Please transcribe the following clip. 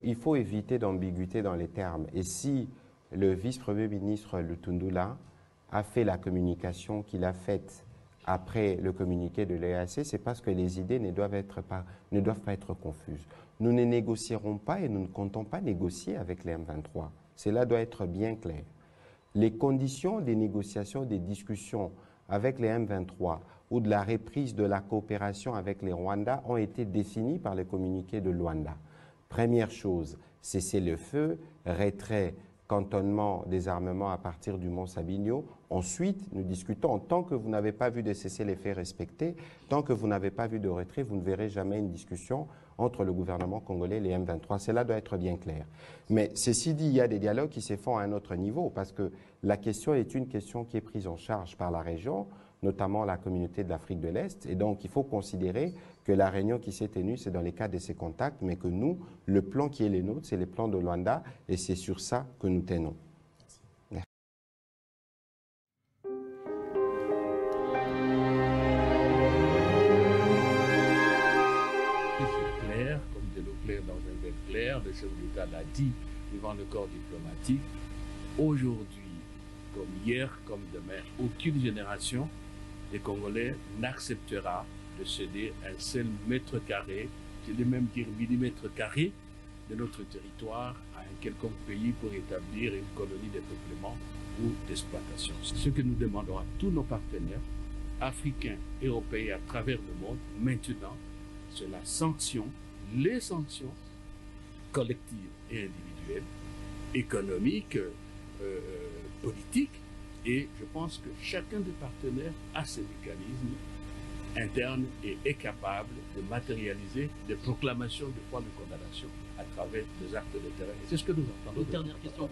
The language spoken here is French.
Il faut éviter d'ambiguïté dans les termes. Et si le vice-premier ministre Lutundula a fait la communication qu'il a faite après le communiqué de l'EAC, c'est parce que les idées ne doivent pas être confuses. Nous ne négocierons pas et nous ne comptons pas négocier avec les M23. Cela doit être bien clair. Les conditions des négociations, des discussions avec les M23 ou de la reprise de la coopération avec les Rwandais ont été définies par le communiqué de Luanda. Première chose, cesser le feu, retrait, cantonnement des armements à partir du Mont Sabinyo. Ensuite, nous discutons. Tant que vous n'avez pas vu de cesser les faits respectés, tant que vous n'avez pas vu de retrait, vous ne verrez jamais une discussion entre le gouvernement congolais et les M23. Cela doit être bien clair. Mais ceci dit, il y a des dialogues qui se font à un autre niveau parce que la question est une question qui est prise en charge par la région, notamment la communauté de l'Afrique de l'Est. Et donc, il faut considérer que la réunion qui s'est tenue, c'est dans le cadre de ces contacts, mais que nous, le plan qui est le nôtre, c'est le plan de Luanda, et c'est sur ça que nous tenons. Merci. C'est clair, comme de l'eau claire dans un verre clair, le chef d'État l'a dit devant le corps diplomatique. Aujourd'hui, comme hier, comme demain, aucune génération des Congolais n'acceptera de céder un seul mètre carré, je vais même dire millimètre carré, de notre territoire à un quelconque pays pour établir une colonie de peuplement ou d'exploitation. Ce que nous demandons à tous nos partenaires, africains, européens à travers le monde, maintenant, c'est la sanction, les sanctions collectives et individuelles, économiques, politiques, et je pense que chacun des partenaires a ses mécanismes internes et est capable de matérialiser des proclamations de foi de condamnation à travers des actes de terrain. Et c'est ce que nous entendons. Une dernière question.